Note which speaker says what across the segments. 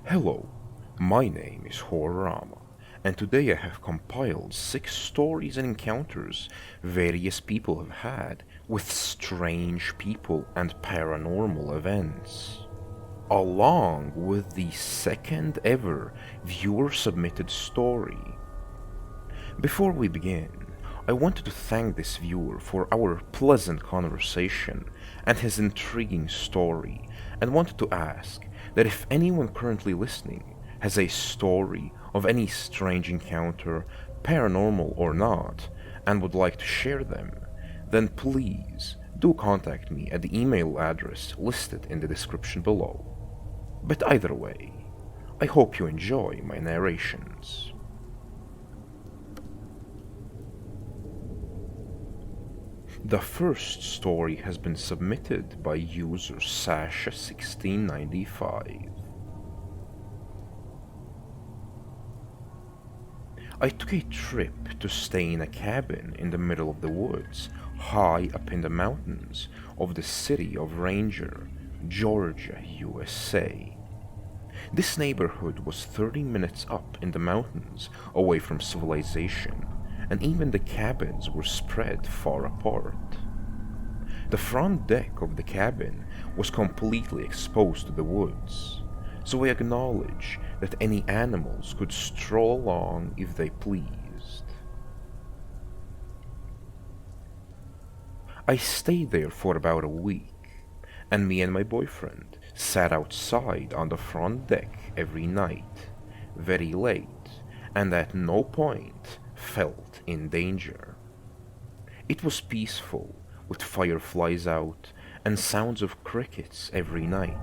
Speaker 1: Hello, my name is Horrorama, and today I have compiled 6 stories and encounters various people have had with strange people and paranormal events, along with the second ever viewer submitted story. Before we begin, I wanted to thank this viewer for our pleasant conversation and his intriguing story, and wanted to ask that if anyone currently listening has a story of any strange encounter, paranormal or not, and would like to share them, then please do contact me at the email address listed in the description below. But either way, I hope you enjoy my narrations. The first story has been submitted by user Sasha1695. I took a trip to stay in a cabin in the middle of the woods, high up in the mountains of the city of Ranger, Georgia, USA. This neighborhood was 30 minutes up in the mountains away from civilization, and even the cabins were spread far apart. The front deck of the cabin was completely exposed to the woods, so we acknowledge that any animals could stroll along if they pleased. I stayed there for about a week, and me and my boyfriend sat outside on the front deck every night, very late, and at no point felt in danger. It was peaceful, with fireflies out and sounds of crickets every night.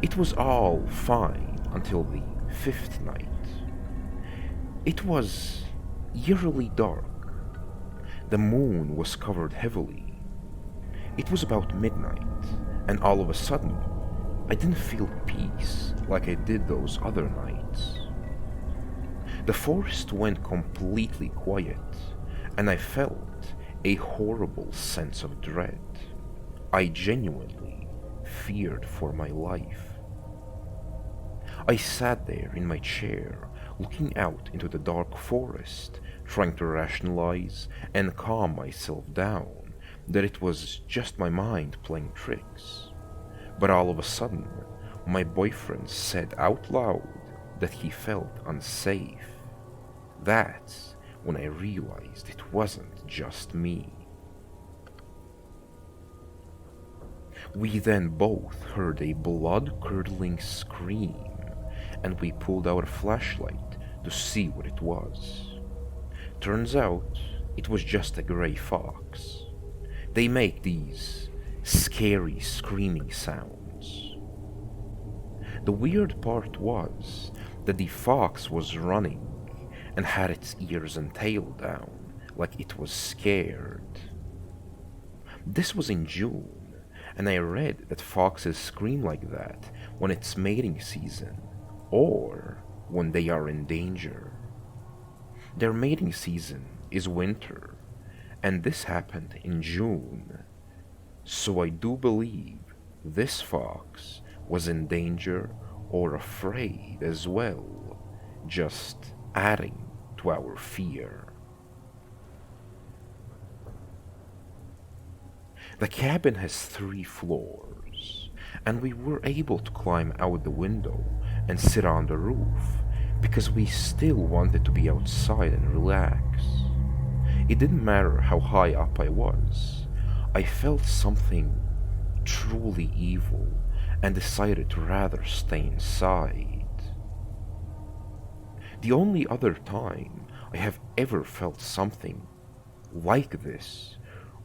Speaker 1: It was all fine until the 5th night. It was eerily dark. The moon was covered heavily. It was about midnight, and all of a sudden, I didn't feel peace like I did those other nights. The forest went completely quiet, and I felt a horrible sense of dread. I genuinely feared for my life. I sat there in my chair, looking out into the dark forest, trying to rationalize and calm myself down that it was just my mind playing tricks. But all of a sudden, my boyfriend said out loud that he felt unsafe. That's when I realized it wasn't just me. We then both heard a blood-curdling scream, and we pulled out a flashlight to see what it was. Turns out, it was just a gray fox. They make these scary screaming sounds. The weird part was that the fox was running and had its ears and tail down like it was scared. This was in June, and I read that foxes scream like that when it's mating season or when they are in danger. Their mating season is winter, and this happened in June, so I do believe this fox was in danger or afraid as well, just adding to our fear. The cabin has 3 floors, and we were able to climb out the window and sit on the roof because we still wanted to be outside and relax. It didn't matter how high up I was. I felt something truly evil and decided to rather stay inside. The only other time I have ever felt something like this,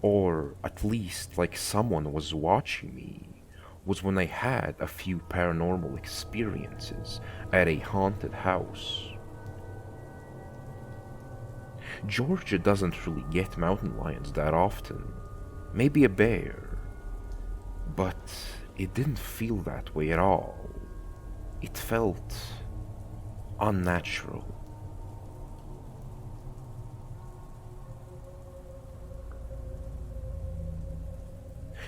Speaker 1: or at least like someone was watching me, was when I had a few paranormal experiences at a haunted house. Georgia doesn't really get mountain lions that often, maybe a bear, but it didn't feel that way at all. It felt unnatural.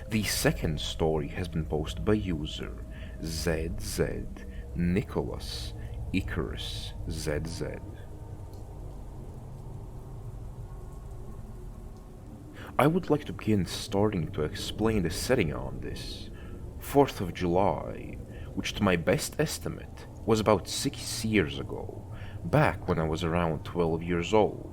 Speaker 1: The second story has been posted by user ZZ Nicholas Icarus ZZ. I would like to begin starting to explain the setting on this 4th of July, which to my best estimate was about 6 years ago, back when I was around 12 years old.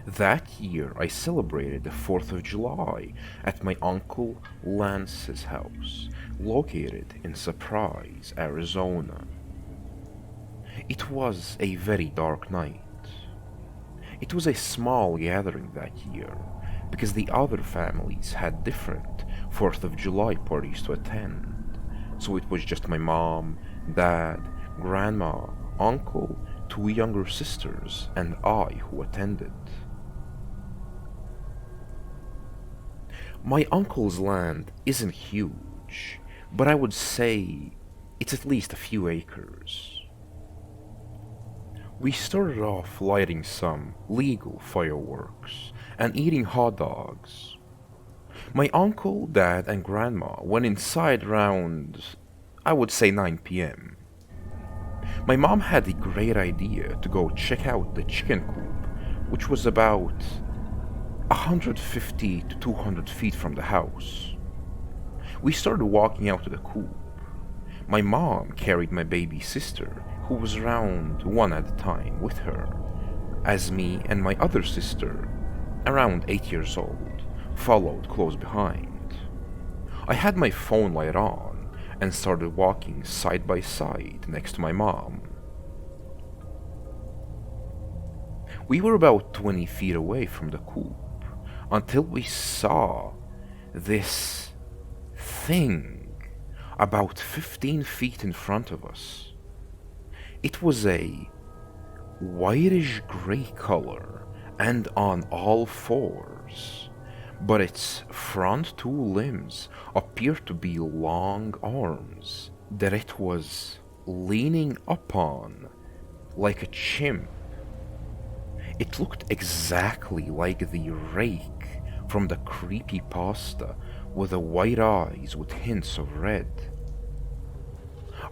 Speaker 1: That year I celebrated the 4th of July at my uncle Lance's house, located in Surprise, Arizona. It was a very dark night. It was a small gathering that year, because the other families had different 4th of July parties to attend. So it was just my mom, dad, grandma, uncle, two younger sisters, and I who attended. My uncle's land isn't huge, but I would say it's at least a few acres. We started off lighting some legal fireworks and eating hot dogs. My uncle, dad, and grandma went inside around, I would say 9 p.m. My mom had the great idea to go check out the chicken coop, which was about 150 to 200 feet from the house. We started walking out to the coop. My mom carried my baby sister, who was around 1 at the time, with her, as me and my other sister, around 8 years old, followed close behind. I had my phone light on and started walking side by side next to my mom. We were about 20 feet away from the coop until we saw this thing about 15 feet in front of us. It was a whitish gray color and on all fours, but its front two limbs appeared to be long arms that it was leaning upon like a chimp. It looked exactly like the rake from the creepypasta with the white eyes with hints of red.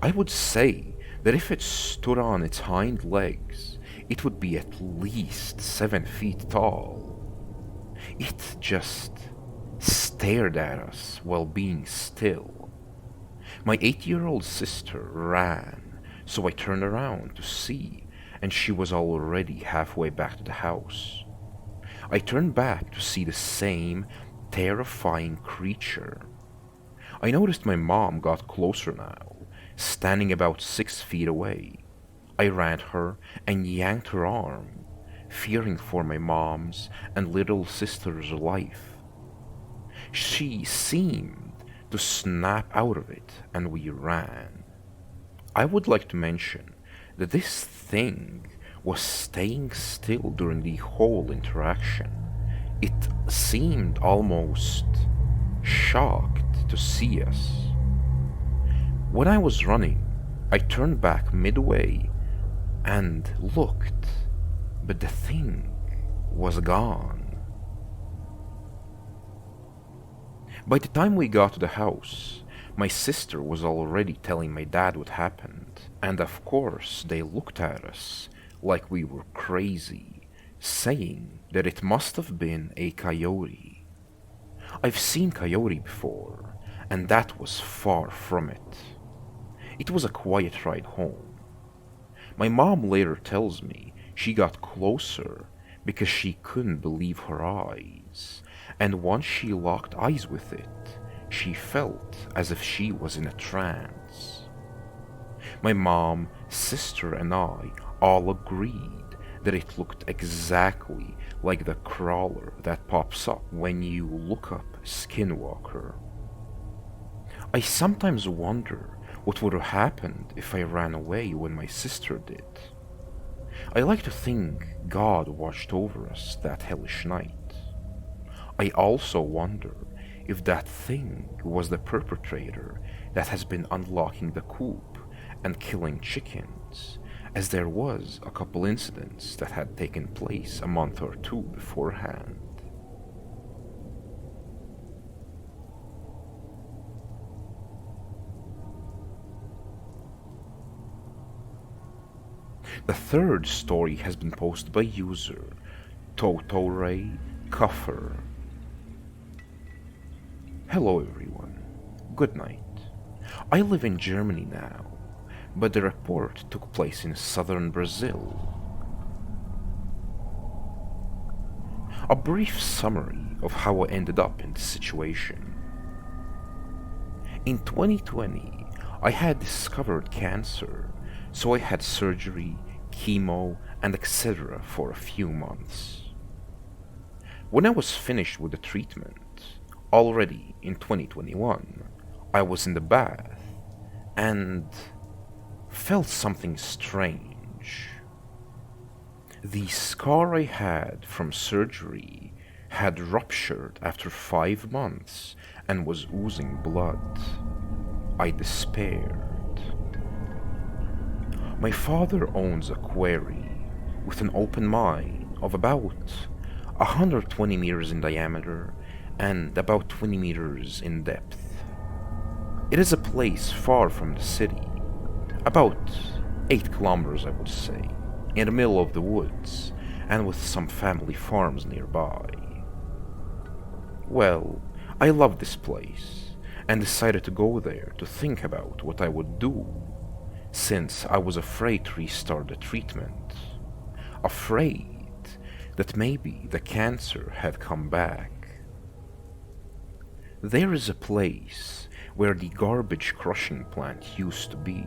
Speaker 1: I would say that if it stood on its hind legs, it would be at least 7 feet tall. It just stared at us while being still. My 8-year-old sister ran, so I turned around to see, and she was already halfway back to the house. I turned back to see the same terrifying creature. I noticed my mom got closer now, standing about 6 feet away. I ran her and yanked her arm, fearing for my mom's and little sister's life. She seemed to snap out of it, and we ran. I would like to mention that this thing was staying still during the whole interaction. It seemed almost shocked to see us. When I was running, I turned back midway and looked, but the thing was gone. By the time we got to the house, my sister was already telling my dad what happened, and of course they looked at us like we were crazy, saying that it must have been a coyote. I've seen coyote before, and that was far from it. It was a quiet ride home. My mom later tells me she got closer because she couldn't believe her eyes, and once she locked eyes with it, she felt as if she was in a trance. My mom, sister, and I all agreed that it looked exactly like the crawler that pops up when you look up Skinwalker. I sometimes wonder what would have happened if I ran away when my sister did. I like to think God watched over us that hellish night. I also wonder if that thing was the perpetrator that has been unlocking the coop and killing chickens, as there was a couple incidents that had taken place a month or two beforehand. The third story has been posted by user Totoray Kuffer. Hello everyone, good night. I live in Germany now, but the report took place in southern Brazil. A brief summary of how I ended up in this situation. In 2020, I had discovered cancer, so I had surgery, chemo, and etc. for a few months. When I was finished with the treatment, already in 2021, I was in the bath and felt something strange. The scar I had from surgery had ruptured after 5 months and was oozing blood. I despaired. My father owns a quarry with an open mine of about 120 meters in diameter and about 20 meters in depth. It is a place far from the city, about 8 kilometers I would say, in the middle of the woods and with some family farms nearby. Well, I loved this place and decided to go there to think about what I would do, since I was afraid to restart the treatment, afraid that maybe the cancer had come back. There is a place where the garbage crushing plant used to be,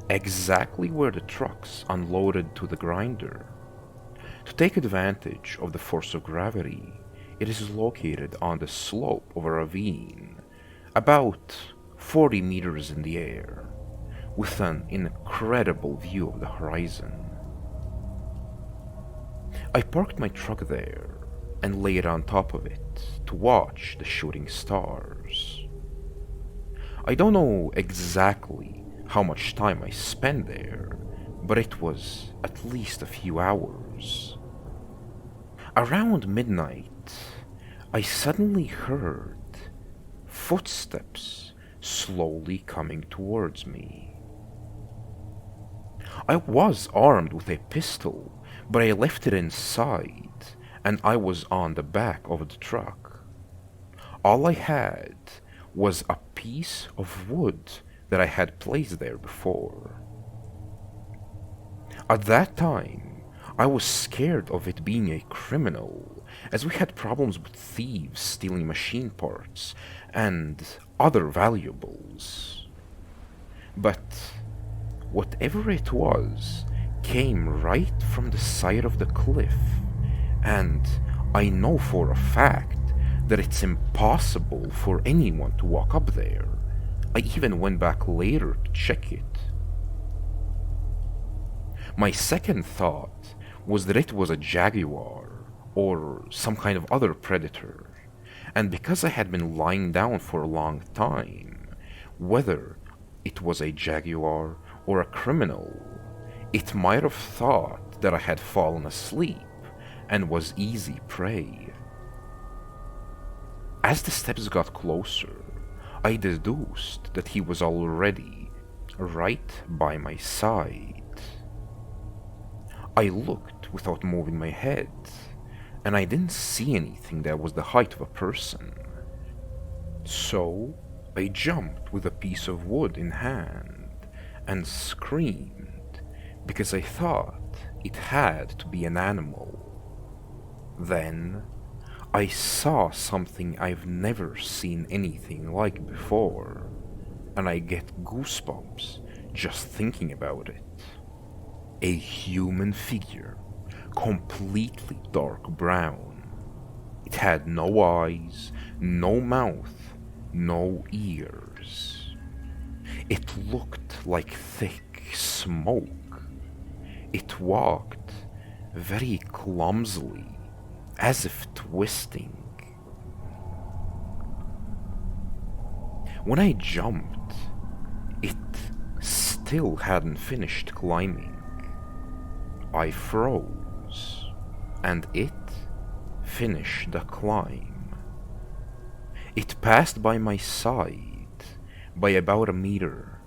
Speaker 1: exactly where the trucks unloaded to the grinder. To take advantage of the force of gravity, it is located on the slope of a ravine, about 40 meters in the air, with an incredible view of the horizon. I parked my truck there and laid on top of it to watch the shooting stars. I don't know exactly how much time I spent there, but it was at least a few hours. Around midnight, I suddenly heard footsteps slowly coming towards me. I was armed with a pistol, but I left it inside and I was on the back of the truck. All I had was a piece of wood that I had placed there before. At that time, I was scared of it being a criminal, as we had problems with thieves stealing machine parts and other valuables. But whatever it was came right from the side of the cliff, and I know for a fact that it's impossible for anyone to walk up there. I even went back later to check it. My second thought was that it was a jaguar or some kind of other predator, and because I had been lying down for a long time, whether it was a jaguar or a criminal, it might have thought that I had fallen asleep and was easy prey. As the steps got closer, I deduced that he was already right by my side. I looked without moving my head, and I didn't see anything that was the height of a person. So I jumped with a piece of wood in hand and screamed because I thought it had to be an animal. Then I saw something I've never seen anything like before, and I get goosebumps just thinking about it. A human figure, completely dark brown. It had no eyes, no mouth, no ears. It looked like thick smoke. It walked very clumsily, as if twisting. When I jumped, it still hadn't finished climbing. I froze, and it finished the climb. It passed by my side by about a meter.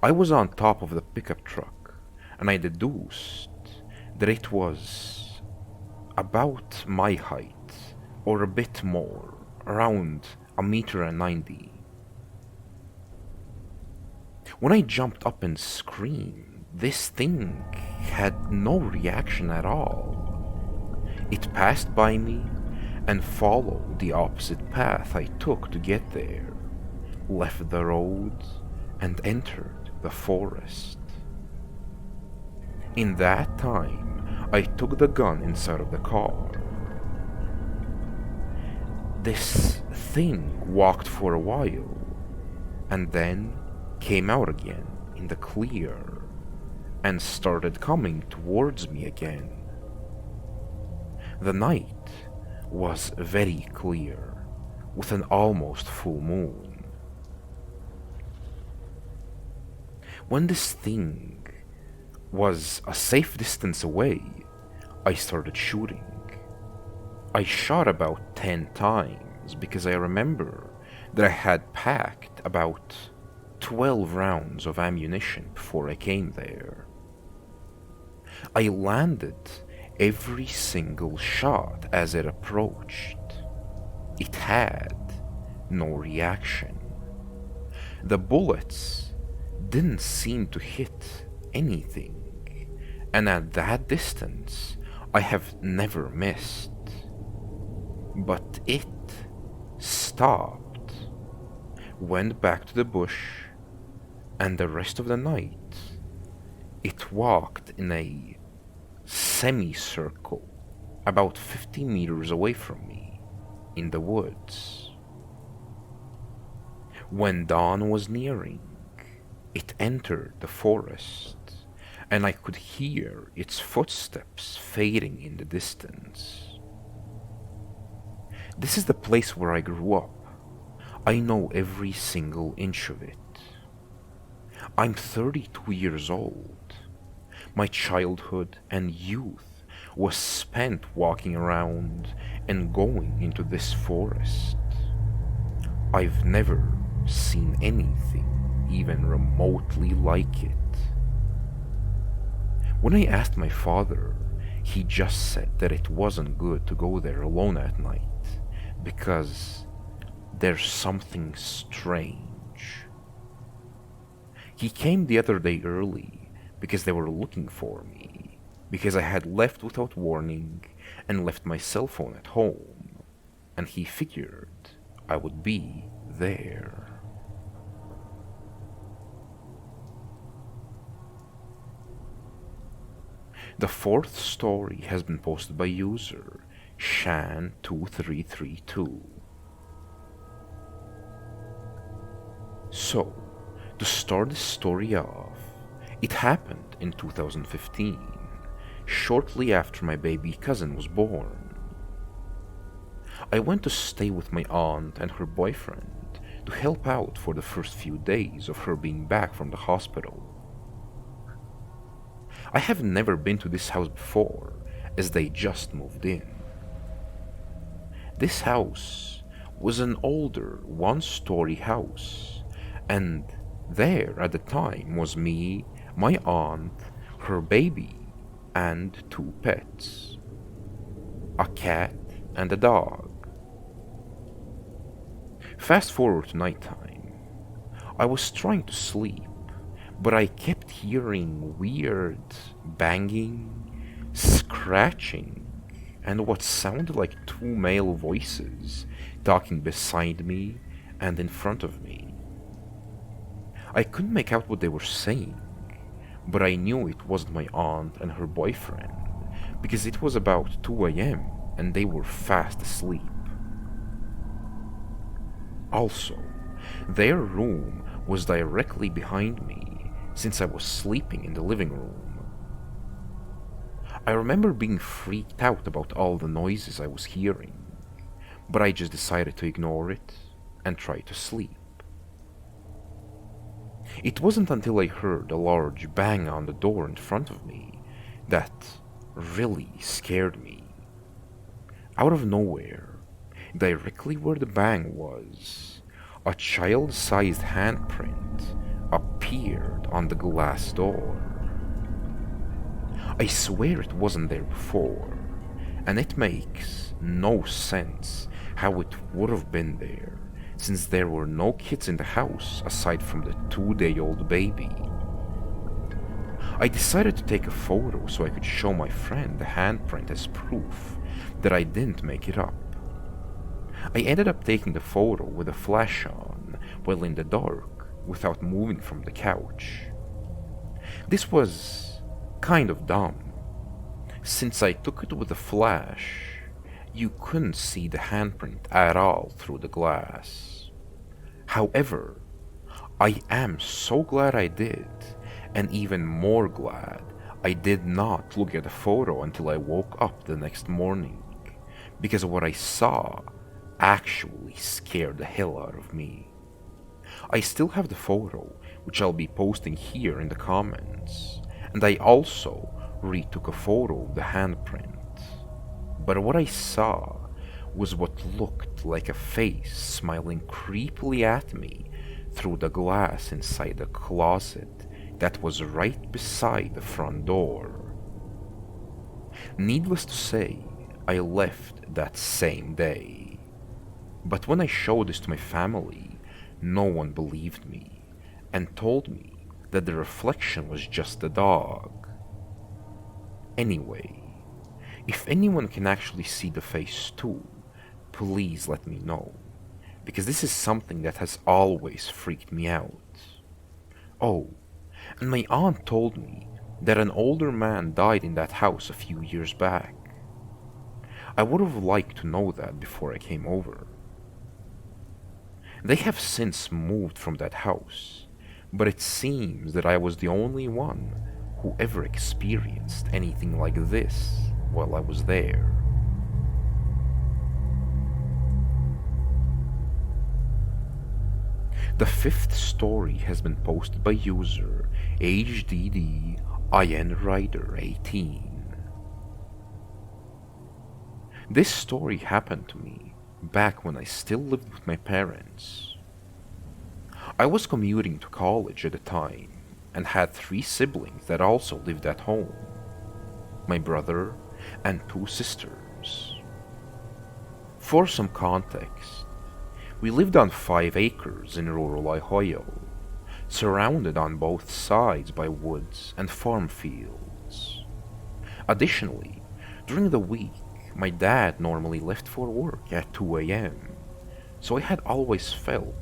Speaker 1: I was on top of the pickup truck, and I deduced that it was about my height, or a bit more, around a meter and 90. When I jumped up and screamed, this thing had no reaction at all. It passed by me and followed the opposite path I took to get there, left the road, and entered the forest. In that time, I took the gun inside of the car. This thing walked for a while, and then came out again in the clear, and started coming towards me again. The night was very clear, with an almost full moon. When this thing was a safe distance away, I started shooting. I shot about 10 times because I remember that I had packed about 12 rounds of ammunition before I came there. I landed every single shot as it approached. It had no reaction. The bullets didn't seem to hit anything, and at that distance I have never missed. But it stopped, went back to the bush, and the rest of the night it walked in a semicircle about 50 meters away from me in the woods. When dawn was nearing, it entered the forest, and I could hear its footsteps fading in the distance. This is the place where I grew up. I know every single inch of it. I'm 32 years old. My childhood and youth was spent walking around and going into this forest. I've never seen anything even remotely like it. When I asked my father, he just said that it wasn't good to go there alone at night because there's something strange. He came the other day early because they were looking for me, because I had left without warning and left my cell phone at home, and he figured I would be there. The fourth story has been posted by user Shan2332. So, to start this story off, it happened in 2015, shortly after my baby cousin was born. I went to stay with my aunt and her boyfriend to help out for the first few days of her being back from the hospital. I have never been to this house before, as they just moved in. This house was an older one-story house, and there at the time was me, my aunt, her baby, and 2 pets, a cat and a dog. Fast forward to nighttime. I was trying to sleep, but I kept hearing weird banging, scratching, and what sounded like 2 male voices talking beside me and in front of me. I couldn't make out what they were saying, but I knew it wasn't my aunt and her boyfriend because it was about 2 a.m. and they were fast asleep. Also, their room was directly behind me since I was sleeping in the living room. I remember being freaked out about all the noises I was hearing, but I just decided to ignore it and try to sleep. It wasn't until I heard a large bang on the door in front of me that really scared me. Out of nowhere, directly where the bang was, a child-sized handprint appeared on the glass door. I swear it wasn't there before, and it makes no sense how it would have been there, since there were no kids in the house aside from the 2-day-old baby. I decided to take a photo so I could show my friend the handprint as proof that I didn't make it up. I ended up taking the photo with a flash on while in the dark without moving from the couch. This was kind of dumb. Since I took it with a flash, you couldn't see the handprint at all through the glass. However, I am so glad I did, and even more glad I did not look at the photo until I woke up the next morning, because what I saw actually scared the hell out of me. I still have the photo, which I'll be posting here in the comments, and I also retook a photo of the handprint. But what I saw was what looked like a face smiling creepily at me through the glass inside the closet that was right beside the front door. Needless to say, I left that same day. But when I showed this to my family, no one believed me and told me that the reflection was just a dog. Anyway, if anyone can actually see the face too, please let me know, because this is something that has always freaked me out. Oh, and my aunt told me that an older man died in that house a few years back. I would have liked to know that before I came over. They have since moved from that house, but it seems that I was the only one who ever experienced anything like this while I was there. The fifth story has been posted by user HDDINRider18. This story happened to me back when I still lived with my parents. I was commuting to college at the time and had 3 siblings that also lived at home: my brother and 2 sisters. For some context, we lived on 5 acres in rural Ohio, surrounded on both sides by woods and farm fields. Additionally, during the week, my dad normally left for work at 2 a.m., so I had always felt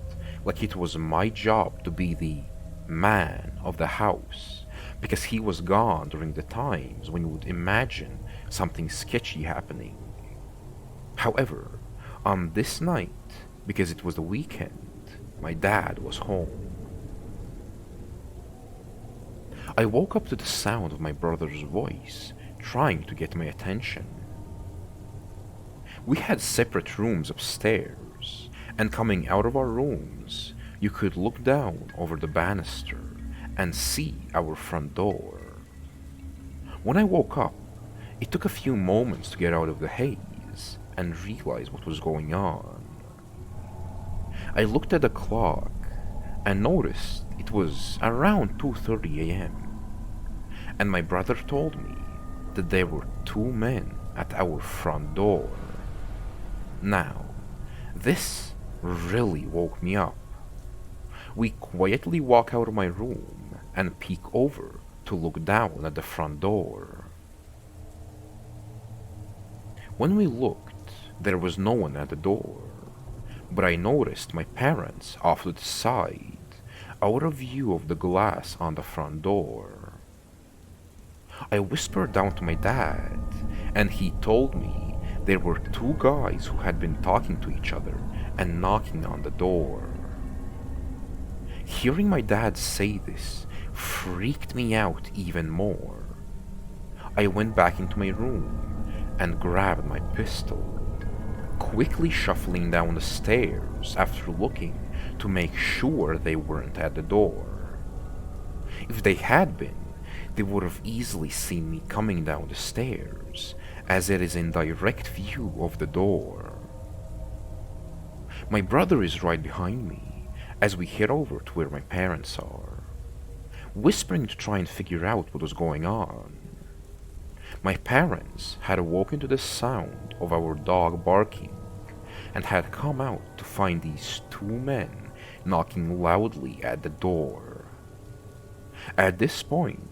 Speaker 1: like it was my job to be the man of the house, because he was gone during the times when you would imagine something sketchy happening. However, on this night, because it was the weekend, my dad was home. I woke up to the sound of my brother's voice trying to get my attention. We had separate rooms upstairs, and coming out of our rooms, you could look down over the banister and see our front door. When I woke up, it took a few moments to get out of the haze and realize what was going on. I looked at the clock and noticed it was around 2:30 a.m. and my brother told me that there were 2 men at our front door. Now, this really woke me up. We quietly walk out of my room and peek over to look down at the front door. When we looked, there was no one at the door, but I noticed my parents off to the side, out of view of the glass on the front door. I whispered down to my dad, and he told me there were 2 guys who had been talking to each other and knocking on the door. Hearing my dad say this freaked me out even more. I went back into my room and grabbed my pistol, quickly shuffling down the stairs after looking to make sure they weren't at the door. If they had been, they would have easily seen me coming down the stairs, as it is in direct view of the door. My brother is right behind me as we head over to where my parents are, whispering to try and figure out what was going on. My parents had awoken to the sound of our dog barking and had come out to find these two men knocking loudly at the door. At this point,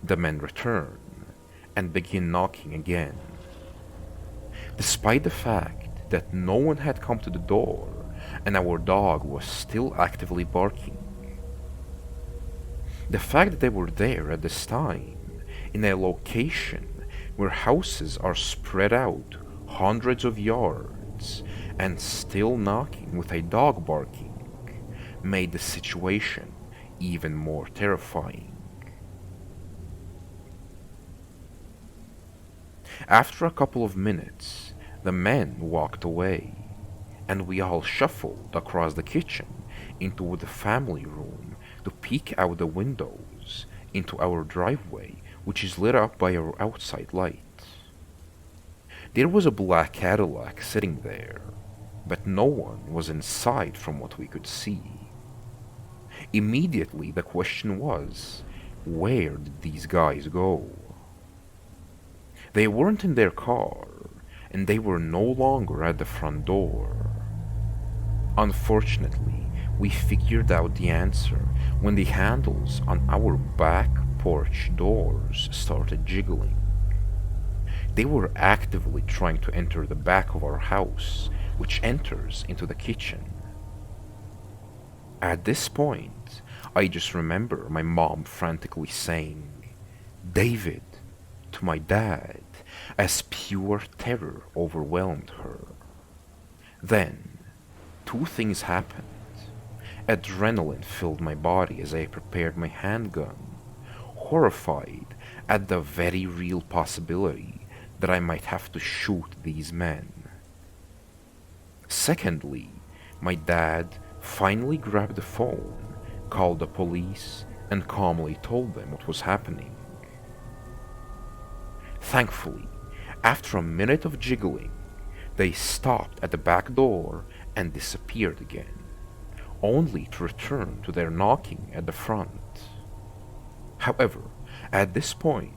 Speaker 1: the men return and begin knocking again. Despite the fact that no one had come to the door and our dog was still actively barking, the fact that they were there at this time, in a location where houses are spread out hundreds of yards and still knocking with a dog barking, made the situation even more terrifying. After a couple of minutes, the men walked away, and we all shuffled across the kitchen into the family room to peek out the windows into our driveway, which is lit up by our outside light. There was a black Cadillac sitting there, but no one was inside from what we could see. Immediately the question was, where did these guys go? They weren't in their car, and they were no longer at the front door. Unfortunately, we figured out the answer when the handles on our back porch doors started jiggling. They were actively trying to enter the back of our house, which enters into the kitchen. At this point, I just remember my mom frantically saying, "David," to my dad, as pure terror overwhelmed her. Then, two things happened. Adrenaline filled my body as I prepared my handgun, horrified at the very real possibility that I might have to shoot these men. Secondly, my dad finally grabbed the phone, called the police, and calmly told them what was happening. Thankfully, after a minute of jiggling, they stopped at the back door and disappeared again, only to return to their knocking at the front. However, at this point,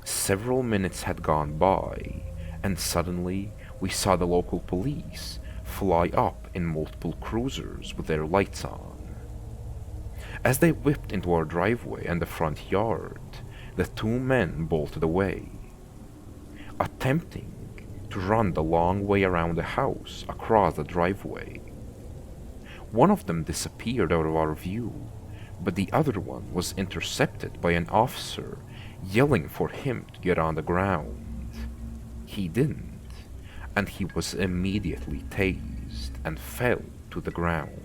Speaker 1: several minutes had gone by, and suddenly we saw the local police fly up in multiple cruisers with their lights on. As they whipped into our driveway and the front yard, the two men bolted away, attempting to run the long way around the house across the driveway. One of them disappeared out of our view, but the other one was intercepted by an officer yelling for him to get on the ground. He didn't, and he was immediately tased and fell to the ground.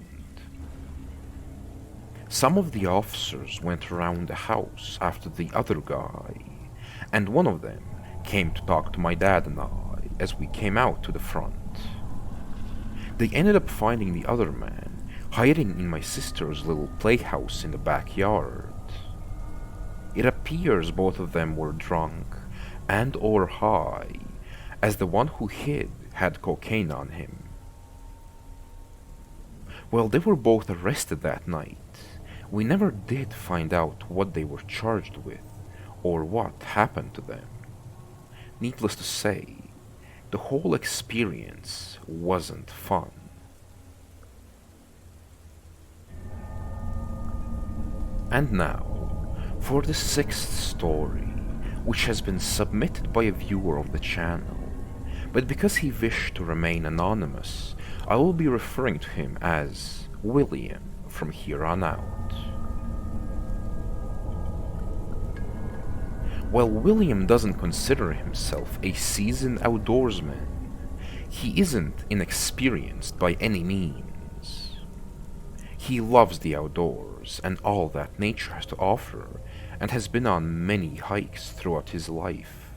Speaker 1: Some of the officers went around the house after the other guy, and one of them came to talk to my dad and I as we came out to the front. They ended up finding the other man hiding in my sister's little playhouse in the backyard. It appears both of them were drunk and or high, as the one who hid had cocaine on him. Well, they were both arrested that night. We never did find out what they were charged with or what happened to them. Needless to say, the whole experience wasn't fun. And now, for the sixth story, which has been submitted by a viewer of the channel, but because he wished to remain anonymous, I will be referring to him as William from here on out. While William doesn't consider himself a seasoned outdoorsman, he isn't inexperienced by any means. He loves the outdoors and all that nature has to offer, and has been on many hikes throughout his life.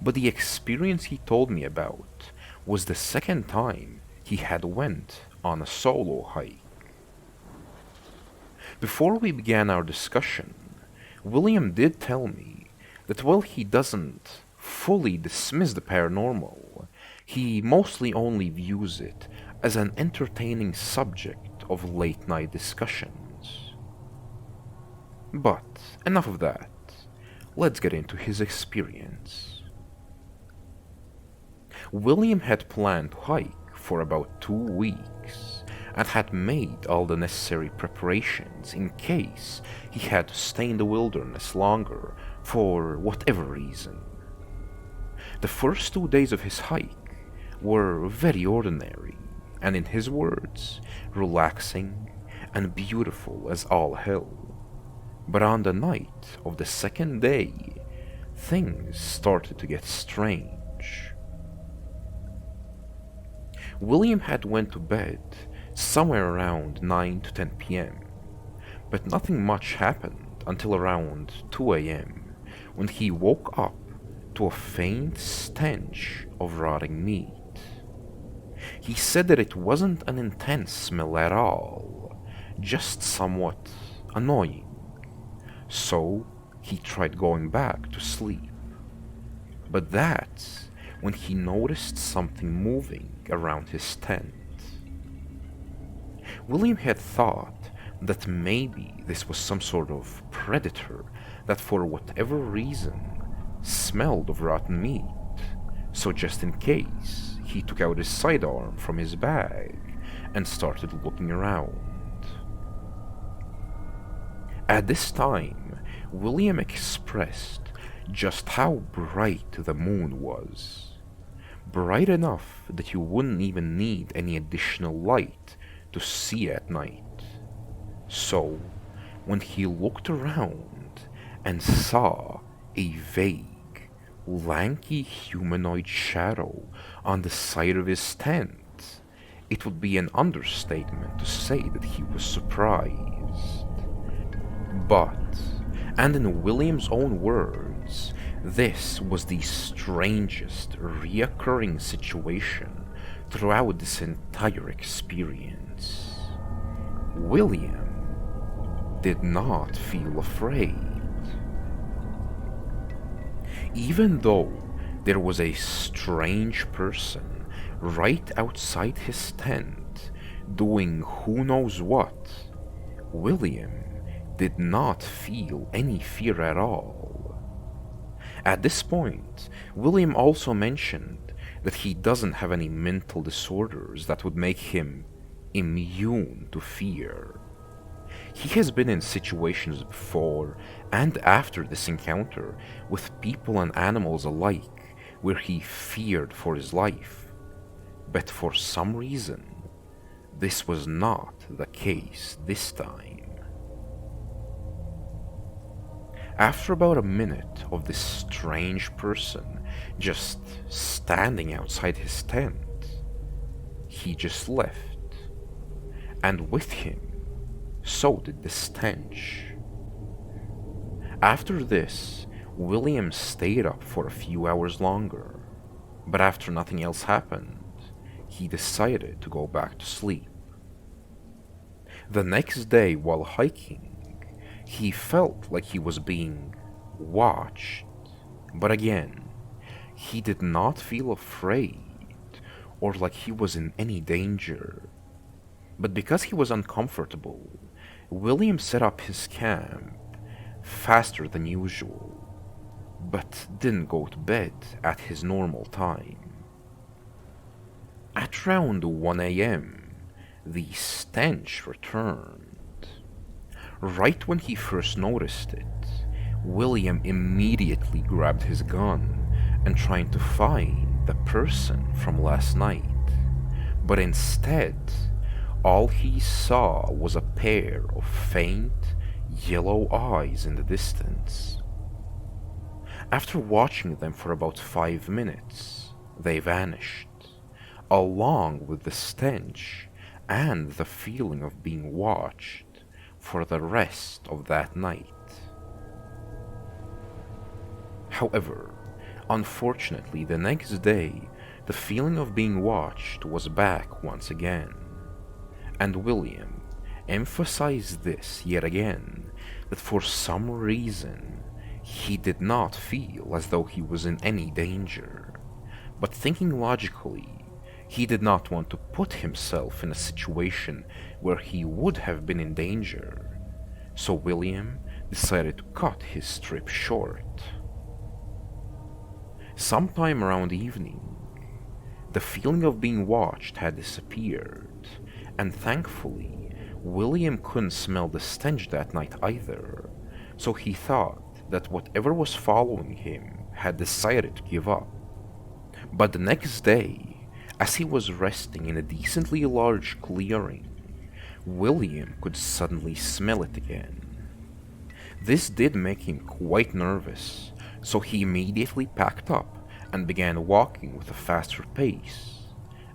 Speaker 1: But the experience he told me about was the second time he had went on a solo hike. Before we began our discussion, William did tell me that while he doesn't fully dismiss the paranormal, he mostly only views it as an entertaining subject of late-night discussions. But enough of that. let's get into his experience. William had planned to hike for about 2 weeks and had made all the necessary preparations in case he had to stay in the wilderness longer for whatever reason. The first 2 days of his hike were very ordinary, and in his words, relaxing and beautiful as all hell. But on the night of the second day, things started to get strange. William had went to bed somewhere around 9 to 10 p.m., but nothing much happened until around 2 a.m. when he woke up to a faint stench of rotting meat. He said that it wasn't an intense smell at all, just somewhat annoying. So he tried going back to sleep. But that's when he noticed something moving around his tent. William had thought that maybe this was some sort of predator that for whatever reason smelled of rotten meat. So just in case, he took out his sidearm from his bag and started looking around. At this time, William expressed just how bright the moon was. Bright enough that you wouldn't even need any additional light to see at night. So, when he looked around and saw a vague, lanky humanoid shadow on the side of his tent, it would be an understatement to say that he was surprised. But, and in William's own words, this was the strangest reoccurring situation throughout this entire experience. William did not feel afraid. Even though there was a strange person right outside his tent doing who knows what, William did not feel any fear at all. At this point, William also mentioned that he doesn't have any mental disorders that would make him immune to fear. He has been in situations before and after this encounter with people and animals alike where he feared for his life, but for some reason, this was not the case this time. After about a minute of this strange person just standing outside his tent, he just left, and with him, so did the stench. After this, William stayed up for a few hours longer, but after nothing else happened, he decided to go back to sleep. The next day, while hiking, he felt like he was being watched, but again, he did not feel afraid or like he was in any danger. But because he was uncomfortable, William set up his camp faster than usual, but didn't go to bed at his normal time. At around 1 a.m., the stench returned. Right when he first noticed it, William immediately grabbed his gun and tried to find the person from last night. But instead, all he saw was a pair of faint, yellow eyes in the distance. After watching them for about 5 minutes, they vanished, along with the stench and the feeling of being watched for the rest of that night. However, unfortunately, the next day, the feeling of being watched was back once again, and William emphasized this yet again, that for some reason he did not feel as though he was in any danger, but thinking logically, he did not want to put himself in a situation where he would have been in danger, so William decided to cut his trip short. Sometime around evening, the feeling of being watched had disappeared, and thankfully, William couldn't smell the stench that night either, so he thought that whatever was following him had decided to give up. But the next day, as he was resting in a decently large clearing, William could suddenly smell it again. This did make him quite nervous, so he immediately packed up and began walking with a faster pace.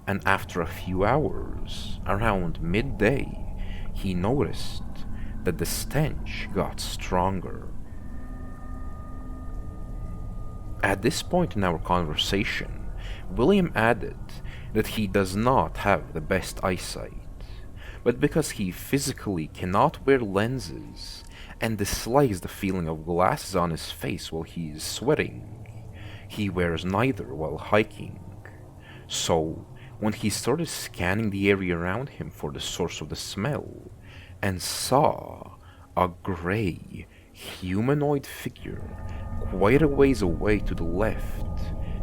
Speaker 1: And after a few hours, around midday, he noticed that the stench got stronger. At this point in our conversation, William added that he does not have the best eyesight, but because he physically cannot wear lenses and dislikes the feeling of glasses on his face while he is sweating, he wears neither while hiking. So, when he started scanning the area around him for the source of the smell, and saw a gray, humanoid figure quite a ways away to the left,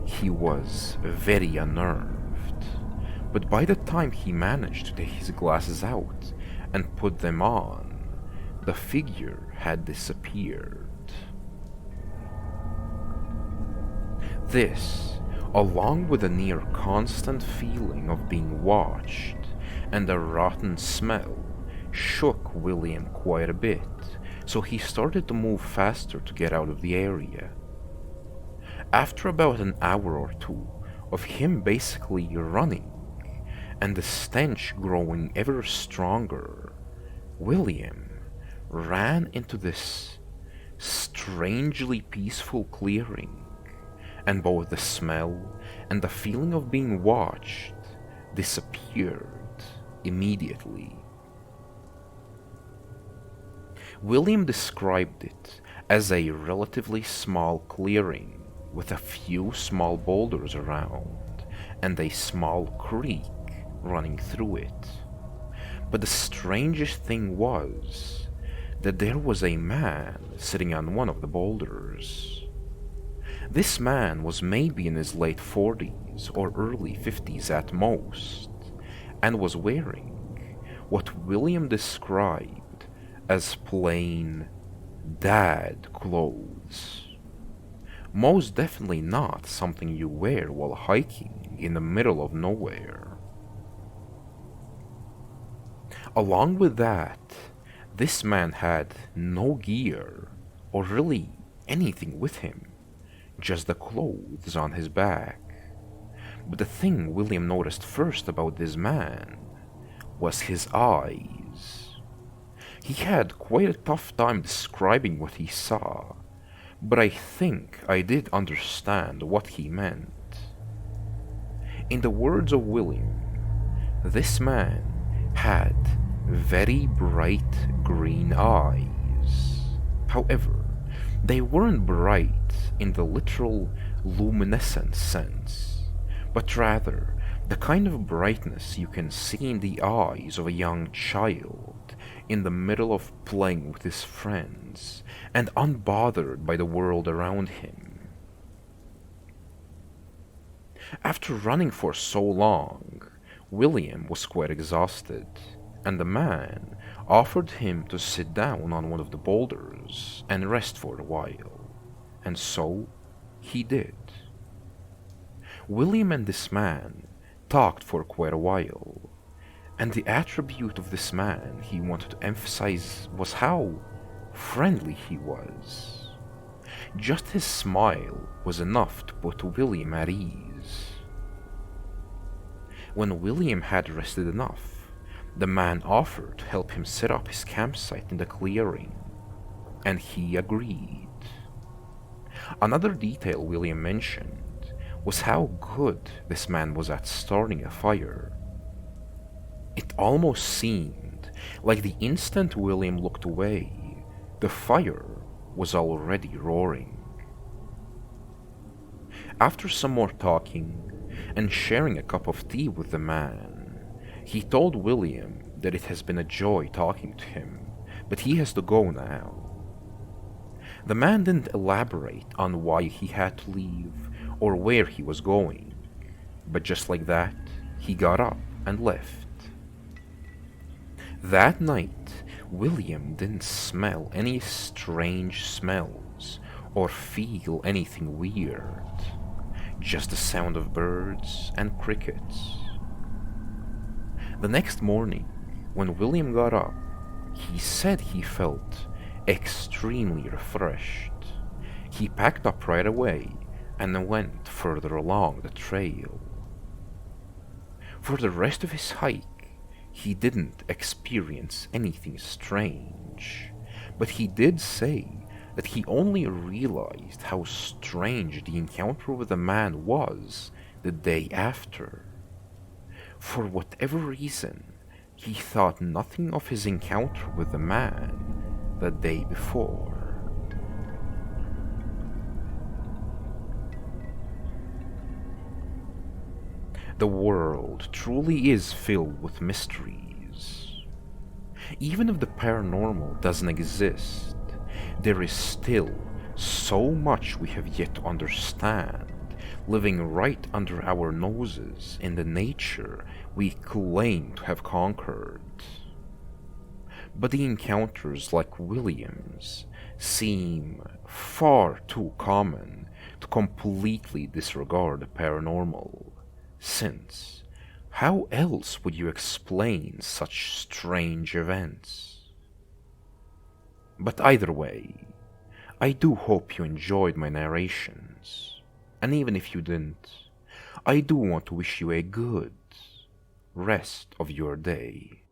Speaker 1: he was very unnerved. But by the time he managed to take his glasses out and put them on, the figure had disappeared. This, along with a near constant feeling of being watched and a rotten smell, shook William quite a bit, so he started to move faster to get out of the area. After about an hour or two of him basically running, and the stench growing ever stronger, William ran into this strangely peaceful clearing, and both the smell and the feeling of being watched disappeared immediately. William described it as a relatively small clearing with a few small boulders around and a small creek running through it. But the strangest thing was that there was a man sitting on one of the boulders. This man was maybe in his late 40s or early 50s at most, and was wearing what William described as plain dad clothes. Most definitely not something you wear while hiking in the middle of nowhere. Along with that, this man had no gear or really anything with him, just the clothes on his back. But the thing William noticed first about this man was his eyes. He had quite a tough time describing what he saw, but I think I did understand what he meant. In the words of William, this man had very bright green eyes. However, they weren't bright in the literal luminescent sense, but rather the kind of brightness you can see in the eyes of a young child in the middle of playing with his friends and unbothered by the world around him. After running for so long, William was quite exhausted, and the man offered him to sit down on one of the boulders and rest for a while, and so he did. William and this man talked for quite a while, and the attribute of this man he wanted to emphasize was how friendly he was. Just his smile was enough to put William at ease. When William had rested enough, the man offered to help him set up his campsite in the clearing, and he agreed. Another detail William mentioned was how good this man was at starting a fire. It almost seemed like the instant William looked away, the fire was already roaring. After some more talking and sharing a cup of tea with the man, he told William that it has been a joy talking to him, but he has to go now. The man didn't elaborate on why he had to leave or where he was going, but just like that, he got up and left. That night, William didn't smell any strange smells or feel anything weird, just the sound of birds and crickets. The next morning, when William got up, he said he felt extremely refreshed. He packed up right away and went further along the trail. For the rest of his hike, he didn't experience anything strange, but he did say that he only realized how strange the encounter with the man was the day after. For whatever reason, he thought nothing of his encounter with the man the day before. The world truly is filled with mysteries. Even if the paranormal doesn't exist, there is still so much we have yet to understand, living right under our noses in the nature we claim to have conquered. But the encounters like William's seem far too common to completely disregard the paranormal, since how else would you explain such strange events? But either way, I do hope you enjoyed my narrations, and even if you didn't, I do want to wish you a good rest of your day.